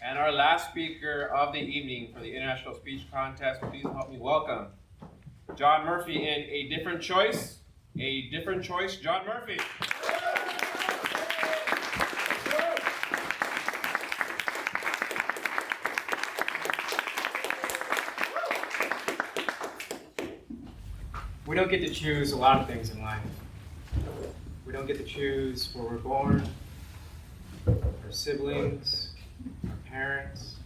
And our last speaker of the evening for the International Speech Contest, please help me welcome John Murphy in A Different Choice. A Different Choice, John Murphy. We don't get to choose a lot of things in life. We don't get to choose where we're born, our siblings, our parents,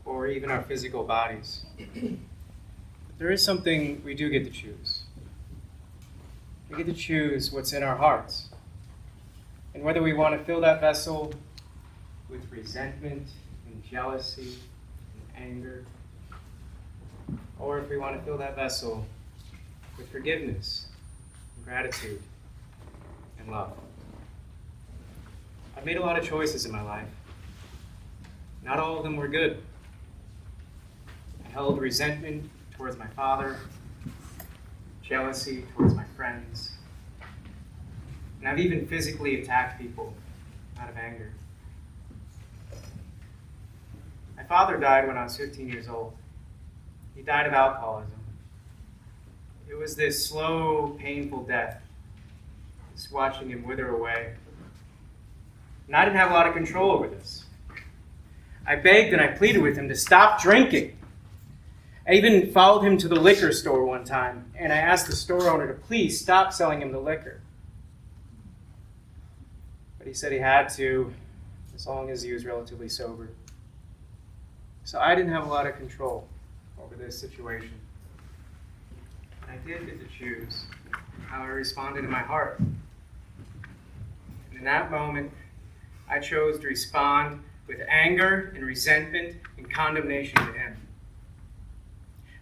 or even our physical bodies. But there is something we do get to choose. We get to choose what's in our hearts, and whether we want to fill that vessel with resentment and jealousy and anger, or if we want to fill that vessel with forgiveness, and gratitude, and love. I've made a lot of choices in my life. Not all of them were good. I held resentment towards my father, jealousy towards my friends, and I've even physically attacked people out of anger. My father died when I was 15 years old. He died of alcoholism. It was this slow, painful death, just watching him wither away. And I didn't have a lot of control over this. I begged and I pleaded with him to stop drinking. I even followed him to the liquor store one time, and I asked the store owner to please stop selling him the liquor. But he said he had to, as long as he was relatively sober. So I didn't have a lot of control over this situation. I did get to choose how I responded in my heart. And in that moment, I chose to respond with anger and resentment and condemnation to him.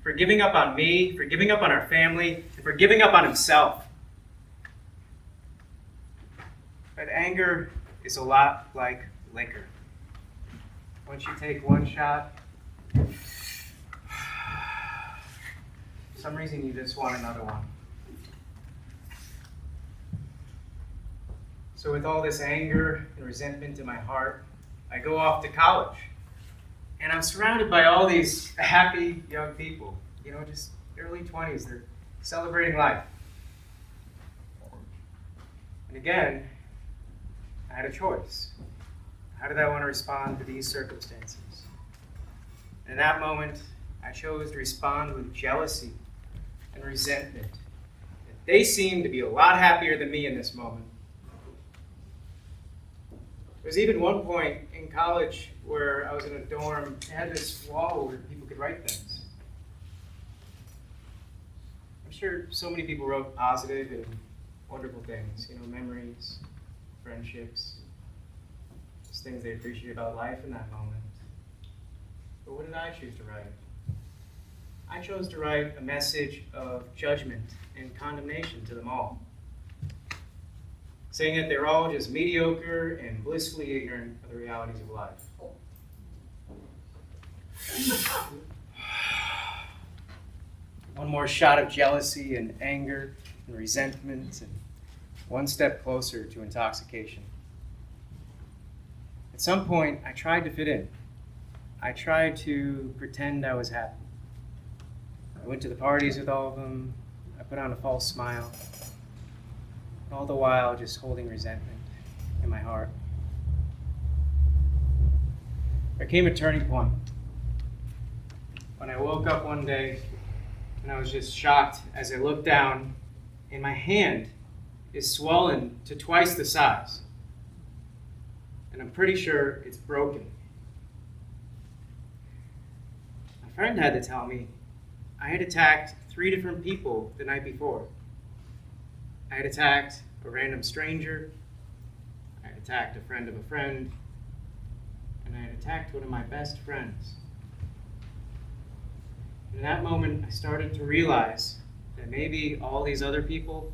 For giving up on me, for giving up on our family, and for giving up on himself. But anger is a lot like liquor. Once you take one shot, for some reason you just want another one. So with all this anger and resentment in my heart, I go off to college. And I'm surrounded by all these happy young people, just early 20s. They're celebrating life. And again, I had a choice. How did I want to respond to these circumstances? And in that moment, I chose to respond with jealousy and resentment. They seemed to be a lot happier than me in this moment. There was even one point in college where I was in a dorm. It had this wall where people could write things. I'm sure so many people wrote positive and wonderful things, memories, friendships, just things they appreciate about life in that moment. But what did I choose to write? I chose to write a message of judgment and condemnation to them all, saying that they're all just mediocre and blissfully ignorant of the realities of life. One more shot of jealousy and anger and resentment, and one step closer to intoxication. At some point, I tried to fit in. I tried to pretend I was happy. I went to the parties with all of them. I put on a false smile. All the while just holding resentment in my heart. There came a turning point when I woke up one day and I was just shocked as I looked down and my hand is swollen to twice the size. And I'm pretty sure it's broken. My friend had to tell me I had attacked 3 different people the night before. I had attacked a random stranger, I had attacked a friend of a friend, and I had attacked one of my best friends. In that moment, I started to realize that maybe all these other people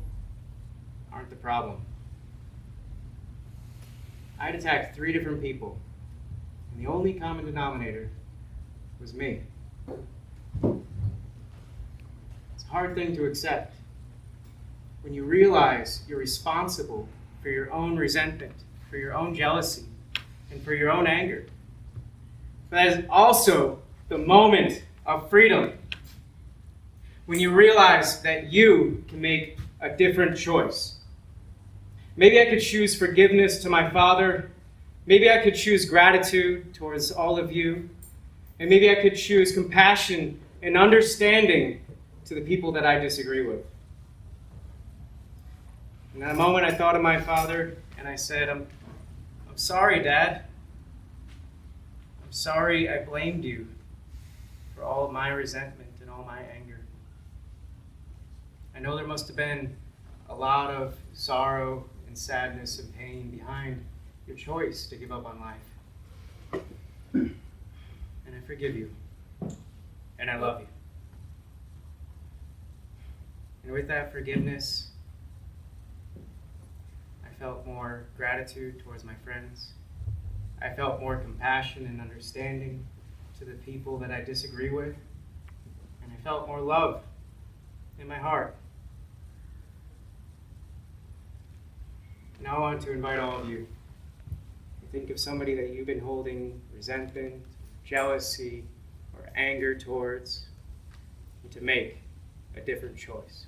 aren't the problem. I had attacked 3 different people, and the only common denominator was me. It's a hard thing to accept. When you realize you're responsible for your own resentment, for your own jealousy, and for your own anger. But that is also the moment of freedom, when you realize that you can make a different choice. Maybe I could choose forgiveness to my Father. Maybe I could choose gratitude towards all of you. And maybe I could choose compassion and understanding to the people that I disagree with. In that moment, I thought of my father, and I said, I'm sorry, Dad. I'm sorry I blamed you for all of my resentment and all my anger. I know there must have been a lot of sorrow and sadness and pain behind your choice to give up on life. And I forgive you. And I love you. And with that forgiveness, I felt more gratitude towards my friends. I felt more compassion and understanding to the people that I disagree with. And I felt more love in my heart. Now I want to invite all of you to think of somebody that you've been holding resentment, jealousy, or anger towards, and to make a different choice.